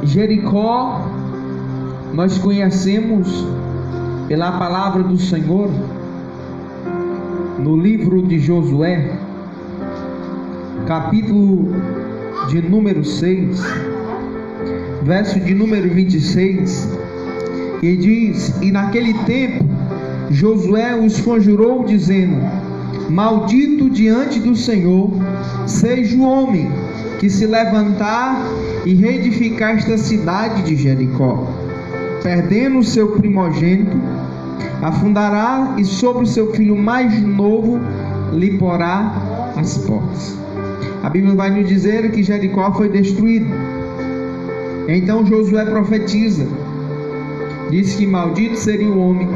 Jericó, nós conhecemos pela palavra do Senhor, no livro de Josué, capítulo de número 6, verso de número 26, que diz: E naquele tempo Josué os conjurou, dizendo: Maldito diante do Senhor seja o homem que se levantar e reedificar esta cidade de Jericó, perdendo o seu primogênito, afundará, e sobre o seu filho mais novo lhe porá as portas. A Bíblia vai nos dizer que Jericó foi destruído. Então Josué profetiza, diz que maldito seria o homem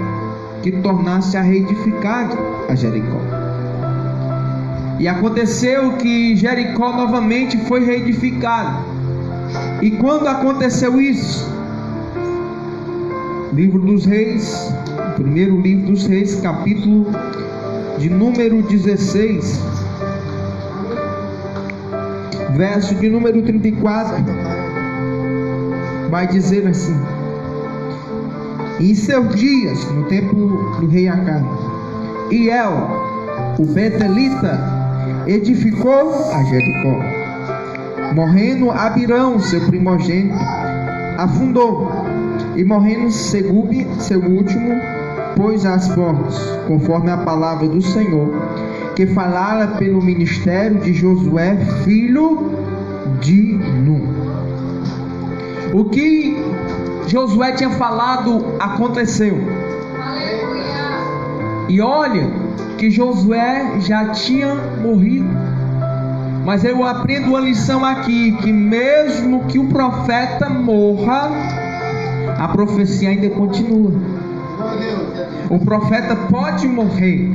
que tornasse a reedificar a Jericó. E aconteceu que Jericó novamente foi reedificada. E quando aconteceu isso, livro dos Reis, primeiro livro dos Reis, capítulo de número 16, verso de número 34, vai dizer assim: E em seus dias, no tempo do rei Acabe, Hiel, o Betelita, edificou a Jericó. Morrendo Abirão, seu primogênito, afundou, e morrendo Segube, seu último, pôs as portas, conforme a palavra do Senhor, que falara pelo ministério de Josué, filho de Nun. O que Josué tinha falado aconteceu. E olha que Josué já tinha morrido. Mas eu aprendo uma lição aqui, que mesmo que o profeta morra, a profecia ainda continua. O profeta pode morrer,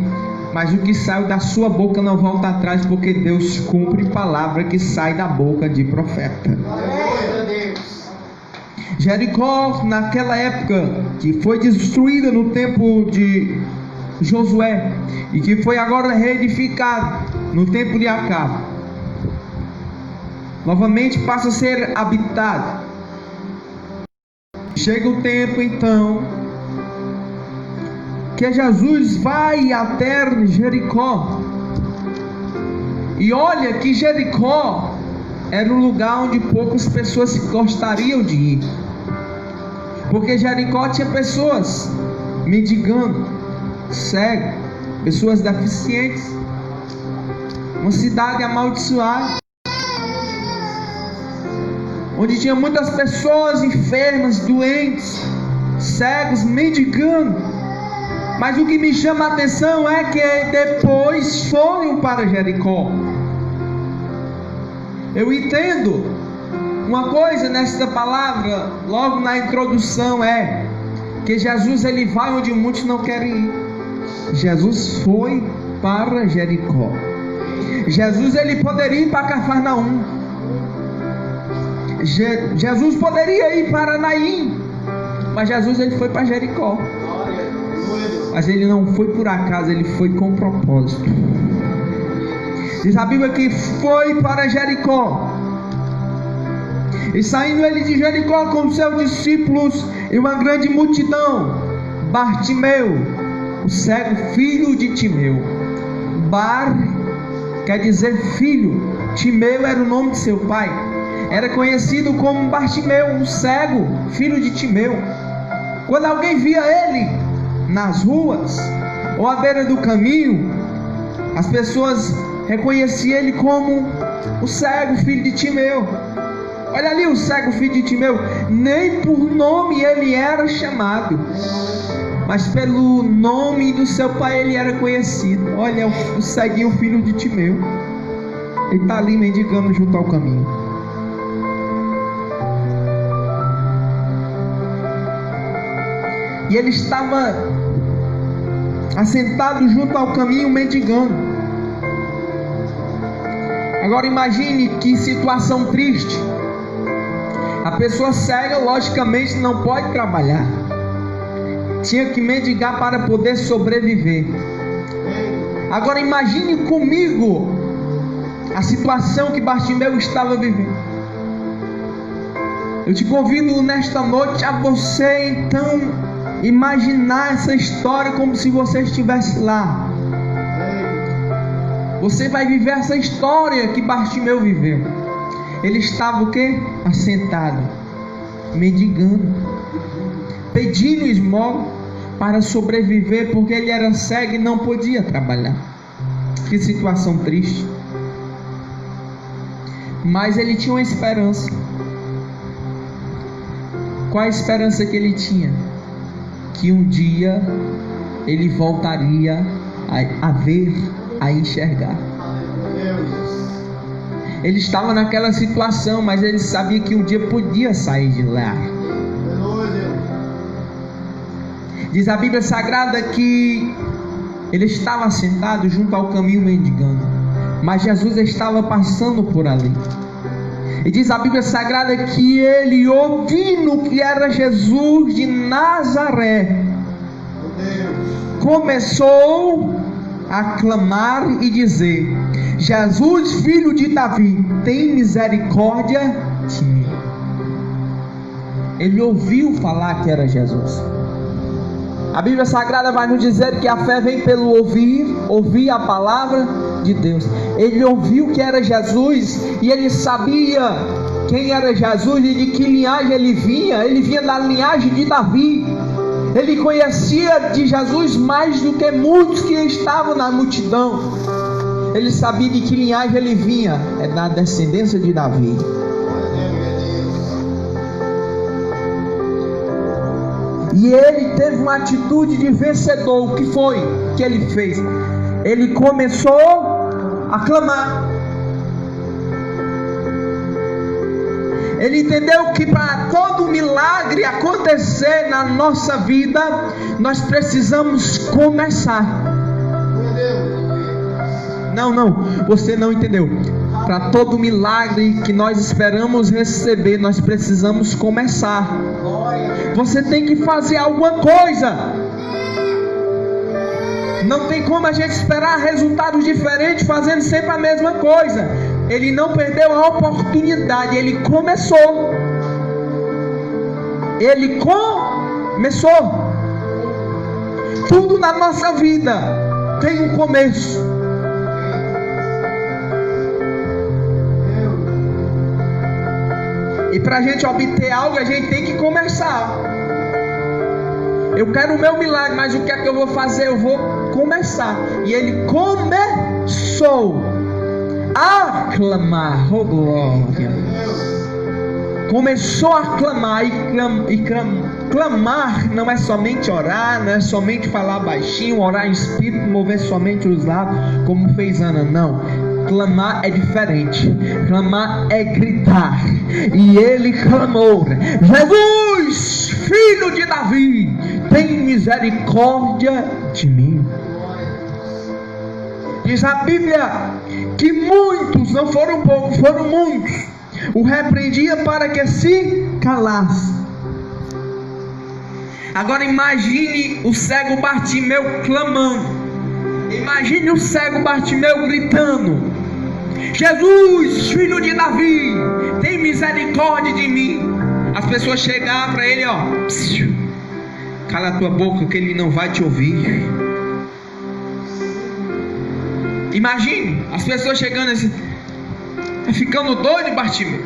mas o que sai da sua boca não volta atrás, porque Deus cumpre palavra que sai da boca de profeta. Jericó, naquela época, que foi destruída no tempo de Josué, e que foi agora reedificada no tempo de Acabe, novamente passa a ser habitada. Chega o tempo então que Jesus vai até Jericó. E olha que Jericó era um lugar onde poucas pessoas gostariam de ir, porque Jericó tinha pessoas mendigando, cegos, pessoas deficientes, uma cidade amaldiçoada, onde tinha muitas pessoas enfermas, doentes, cegos, mendigando. Mas o que me chama a atenção é que depois foram para Jericó. Eu entendo uma coisa nesta palavra, logo na introdução, é que Jesus ele vai onde muitos não querem ir. Jesus foi para Jericó. Jesus ele poderia ir para Cafarnaum. Jesus poderia ir para Naim, mas Jesus ele foi para Jericó. Mas ele não foi por acaso, ele foi com propósito. Diz a Bíblia que foi para Jericó. E saindo ele de Jericó com seus discípulos e uma grande multidão, Bartimeu, o cego, filho de Timeu. Bar quer dizer filho. Timeu era o nome de seu pai. Era conhecido como Bartimeu, um cego, filho de Timeu. Quando alguém via ele nas ruas ou à beira do caminho, as pessoas reconheciam ele como o cego, filho de Timeu. Olha ali o cego, filho de Timeu. Nem por nome ele era chamado, mas pelo nome do seu pai ele era conhecido. Olha o ceguinho, filho de Timeu. Ele está ali mendigando junto ao caminho. E ele estava assentado junto ao caminho mendigando. Agora imagine que situação triste. A pessoa cega logicamente não pode trabalhar, tinha que mendigar para poder sobreviver. Agora imagine comigo a situação que Bartimeu estava vivendo. Eu te convido nesta noite a você então imaginar essa história como se você estivesse lá. Você vai viver essa história que Bartimeu viveu. Ele estava o quê? Assentado, mendigando, pedindo esmola para sobreviver, porque ele era cego e não podia trabalhar. Que situação triste. Mas ele tinha uma esperança. Qual a esperança que ele tinha? Que um dia ele voltaria a ver, a enxergar. Ele estava naquela situação, mas ele sabia que um dia podia sair de lá. Diz a Bíblia Sagrada que ele estava sentado junto ao caminho mendigando, mas Jesus estava passando por ali. E diz a Bíblia Sagrada que ele, ouvindo que era Jesus de Nazaré, começou a clamar e dizer: Jesus, filho de Davi, tem misericórdia de mim. Ele ouviu falar que era Jesus. A Bíblia Sagrada vai nos dizer que a fé vem pelo ouvir a palavra de Deus. Ele ouviu que era Jesus e ele sabia quem era Jesus e de que linhagem ele vinha. Ele vinha da linhagem de Davi. Ele conhecia de Jesus mais do que muitos que estavam na multidão. Ele sabia de que linhagem ele vinha. É da descendência de Davi. E ele teve uma atitude de vencedor. O que foi que ele fez? Ele começou a clamar. Ele entendeu que para todo milagre acontecer na nossa vida, nós precisamos começar. Não, você não entendeu. Para todo milagre que nós esperamos receber, nós precisamos começar. Você tem que fazer alguma coisa. Não tem como a gente esperar resultados diferentes fazendo sempre a mesma coisa. Ele não perdeu a oportunidade, ele começou. Ele começou. Tudo na nossa vida tem um começo. E para a gente obter algo, a gente tem que começar. Eu quero o meu milagre, mas o que é que eu vou fazer? Eu vou começar. E ele começou a clamar. Oh glória! Começou a clamar. Clamar não é somente orar, não é somente falar baixinho, orar em espírito, mover somente os lábios, como fez Ana. Não. Clamar é diferente. Clamar é gritar. E ele clamou: Jesus, filho de Davi, tem misericórdia de mim. Diz a Bíblia que muitos, não foram poucos, foram muitos, o repreendia para que se calasse. Agora imagine o cego Bartimeu clamando. Imagine o cego Bartimeu gritando: Jesus, filho de Davi, tem misericórdia de mim. As pessoas chegavam para ele, cala a tua boca que ele não vai te ouvir. Imagine as pessoas chegando assim: tá ficando doido, Bartimeu?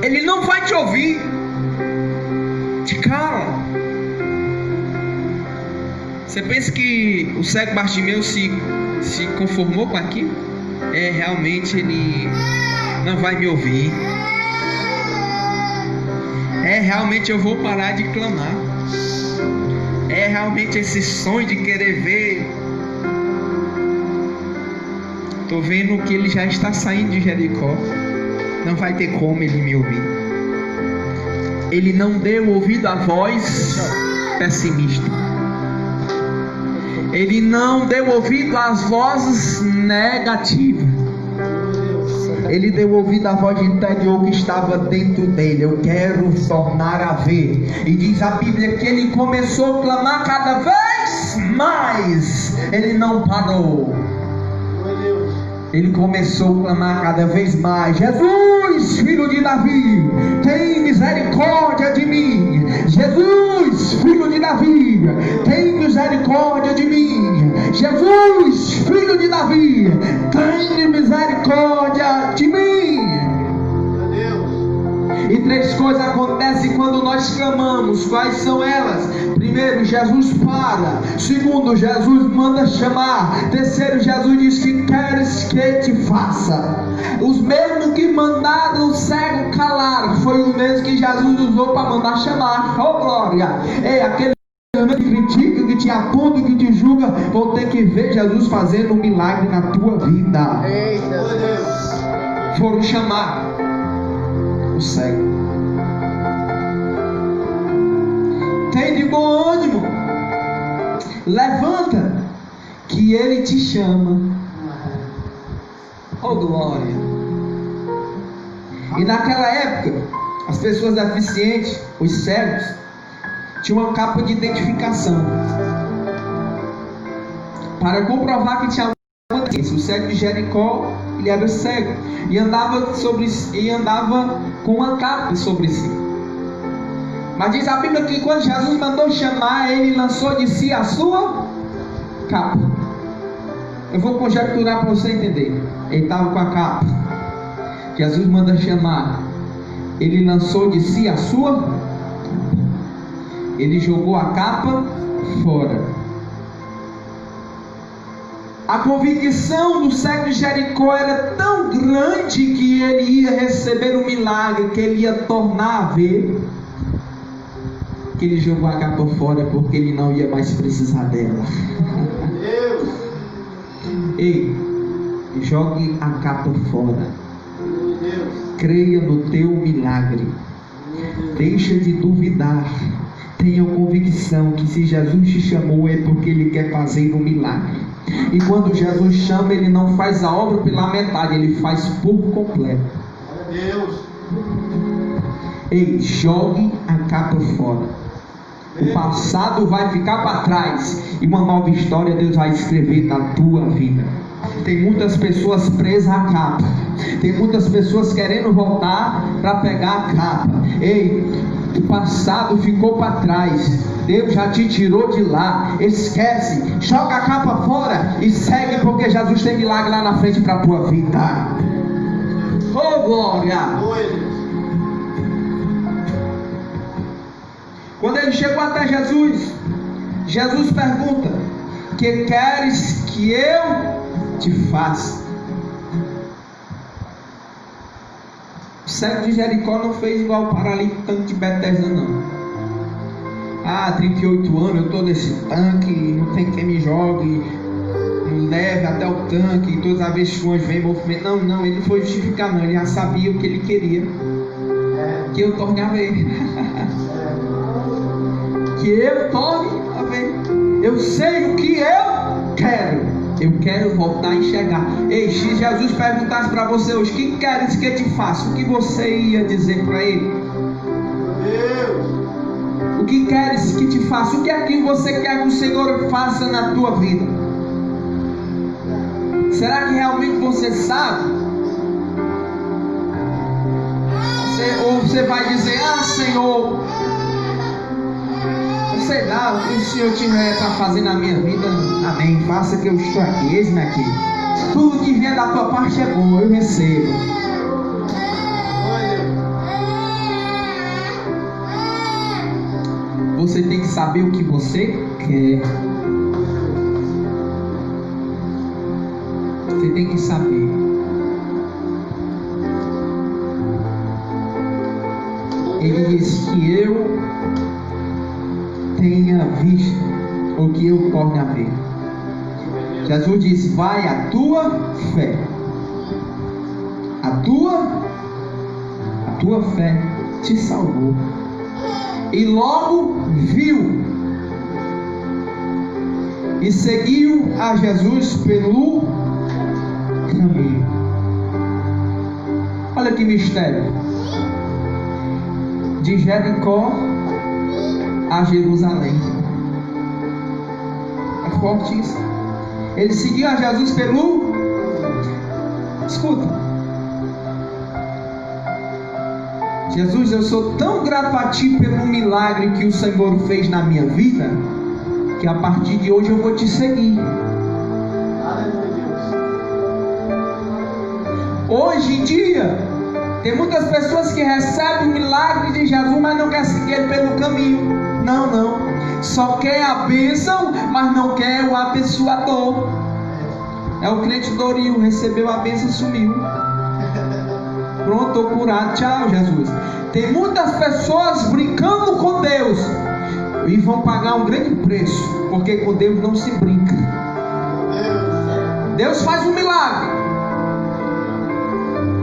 Ele não vai te ouvir. Te cala. Você pensa que o cego Bartimeu se conformou com aquilo? Realmente ele não vai me ouvir. Realmente eu vou parar de clamar. Realmente esse sonho de querer ver. Estou vendo que ele já está saindo de Jericó. Não vai ter como ele me ouvir. Ele não deu ouvido à voz pessimista. Ele não deu ouvido às vozes negativas. Ele deu ouvido à voz interior que estava dentro dele. Eu quero tornar a ver. E diz a Bíblia que ele começou a clamar cada vez mais. Ele não parou. ele começou a clamar cada vez mais: Jesus, filho de Davi, tem misericórdia de mim. Jesus, filho de Davi, tem misericórdia de mim. Jesus, filho de Davi, tem misericórdia de mim. E três coisas acontecem quando nós clamamos. Quais são elas? Primeiro, Jesus para. Segundo, Jesus manda chamar. Terceiro, Jesus diz: que queres que te faça? Os mesmos que mandaram o cego calar foi o mesmo que Jesus usou para mandar chamar. Oh glória! Ei, aquele que critica, que te aponta, que te julga, vão ter que ver Jesus fazendo um milagre na tua vida. Eita Deus! Foram chamar o cego. Tem de bom ânimo, levanta, que ele te chama. Oh glória! E naquela época, as pessoas deficientes, os cegos, tinham uma capa de identificação para comprovar que tinha alguma doença. O cego de Jericó, ele era cego e andava com uma capa sobre si. Mas diz a Bíblia que quando Jesus mandou chamar, ele lançou de si a sua capa. Eu vou conjecturar para você entender. Ele estava com a capa. Jesus manda chamar. Ele lançou de si a sua capa. Ele jogou a capa fora. A convicção do cego de Jericó era tão grande que ele ia receber um milagre, que ele ia tornar a ver, que ele jogou a capa fora, porque ele não ia mais precisar dela. Deus. Ei, jogue a capa fora. Deus. Creia no teu milagre. Deixa de duvidar. Tenha convicção que se Jesus te chamou é porque Ele quer fazer um milagre. E quando Jesus chama, Ele não faz a obra pela metade, Ele faz por completo. Deus. Ei, jogue a capa fora. O passado vai ficar para trás e uma nova história Deus vai escrever na tua vida. Tem muitas pessoas presas à capa. Tem muitas pessoas querendo voltar para pegar a capa. Ei, o passado ficou para trás. Deus já te tirou de lá. Esquece, joga a capa fora e segue, porque Jesus tem milagre lá na frente para a tua vida. Oh glória! Quando ele chegou até Jesus, Jesus pergunta: que queres que eu te faça? O cego de Jericó não fez igual o paralítico tanque de Betesda, não. 38 anos eu estou nesse tanque, não tem quem me jogue, me leve até o tanque, e todas as vezes que o anjo vem, movimento. Não, ele não foi justificar, não. Ele já sabia o que ele queria, que eu torne a ver. Que eu torne a ver. Eu sei o que eu quero. Eu quero voltar a enxergar. Ei, se Jesus perguntasse para você hoje: que queres que eu te faça? O que você ia dizer para ele? Deus. O que queres que te faça? O que é que você quer que o Senhor faça na tua vida? Será que realmente você sabe? Ou você vai dizer: Senhor, sei lá, o que o Senhor tiver para fazer na minha vida, amém, faça que eu estou aqui, eis-me aqui. Tudo que vier da tua parte é bom, eu recebo. Você tem que saber o que você quer. Você tem que saber. Ele diz que eu tenha visto, ou que eu torne a ver. Jesus disse: vai a tua fé. A tua fé te salvou. E logo viu e seguiu a Jesus pelo caminho. Olha que mistério. De Jericó a Jerusalém. É forte isso. Ele seguiu a Jesus pelo Escuta. Jesus, eu sou tão grato a Ti pelo milagre que o Senhor fez na minha vida, que a partir de hoje eu vou Te seguir. Hoje em dia, tem muitas pessoas que recebem o milagre de Jesus, mas não quer seguir ele pelo caminho. Não. Só quer a bênção, mas não quer o abençoador. É o crente Dorinho, recebeu a bênção e sumiu. Pronto, estou curado, tchau Jesus. Tem muitas pessoas brincando com Deus e vão pagar um grande preço, porque com Deus não se brinca. Deus faz um milagre,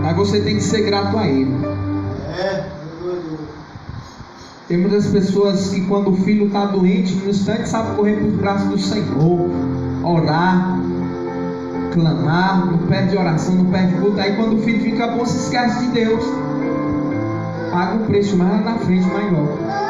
mas você tem que ser grato a Ele. Tem muitas pessoas que quando o filho está doente, no instante sabe correr para os braços do Senhor, orar, clamar, não perde oração, não perde culto. Aí quando o filho fica bom, se esquece de Deus, paga um preço mais na frente, maior.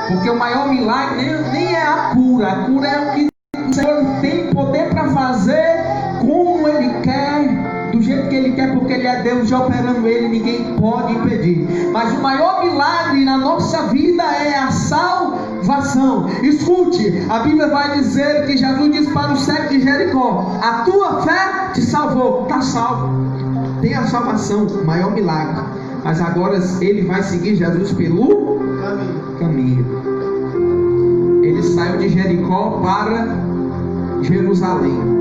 Porque o maior milagre nem é a cura é o que o Senhor tem poder para fazer, como Ele quer, do jeito que Ele quer, porque Ele é Deus, já operando Ele, ninguém pode impedir. Mas o maior milagre na nossa vida é a salvação. Escute, a Bíblia vai dizer que Jesus disse para o cego de Jericó: a tua fé te salvou, está salvo, tem a salvação, o maior milagre. Mas agora ele vai seguir Jesus pelo caminho. Ele saiu de Jericó para Jerusalém.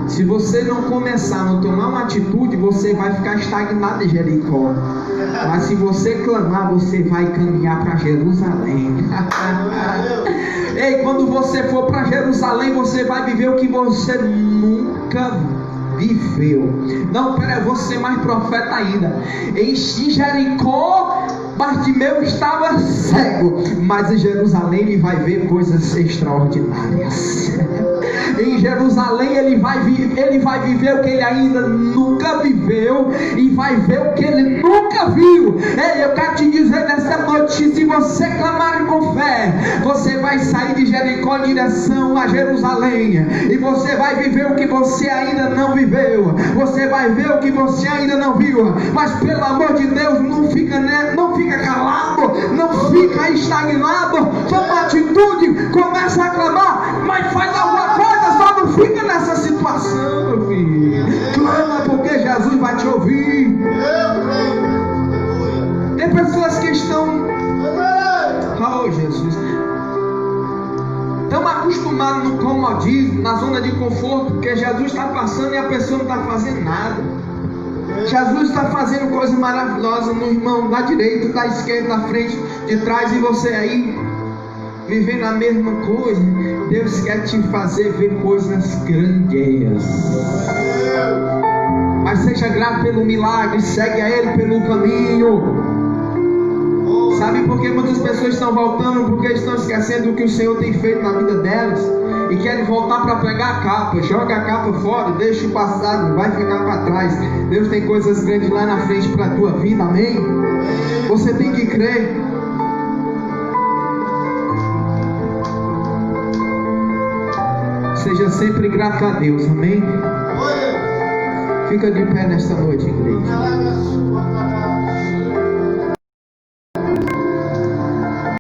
Se você não começar a não tomar uma atitude, você vai ficar estagnado em Jericó. Mas se você clamar, você vai caminhar para Jerusalém. Ei, quando você for para Jerusalém, você vai viver o que você nunca viveu. Não, pera, eu vou ser mais profeta ainda. Em Jericó, Bartimeu estava cego, mas em Jerusalém ele vai ver coisas extraordinárias. Em Jerusalém ele vai viver o que ele ainda nunca viveu, e vai ver o que ele nunca viu. Ei, eu quero te dizer nessa noite, se você clamar com fé, você vai sair de Jericó em direção a Jerusalém, e você vai viver o que você ainda não viveu, você vai ver o que você ainda não viu. Mas pelo amor de Deus, não fica calado, não fica estagnado, toma atitude, começa a clamar, mas faz alguma coisa, só não fica nessa situação, meu filho. Clama, porque Jesus vai te ouvir. Tem pessoas que estão, oh Jesus, estão acostumados no comodismo, na zona de conforto, porque Jesus está passando e a pessoa não está fazendo nada. Jesus está fazendo coisas maravilhosas no irmão, da direita, da esquerda, da frente, de trás, e você aí vivendo a mesma coisa. Deus quer te fazer ver coisas grandes. Mas seja grato pelo milagre, segue a Ele pelo caminho. Sabe por que muitas pessoas estão voltando? Porque estão esquecendo do que o Senhor tem feito na vida delas e querem voltar para pegar a capa. Joga a capa fora, deixa o passado, vai ficar para trás. Deus tem coisas grandes lá na frente para a tua vida, amém? Você tem que crer. Seja sempre grato a Deus, amém? Fica de pé nesta noite, igreja.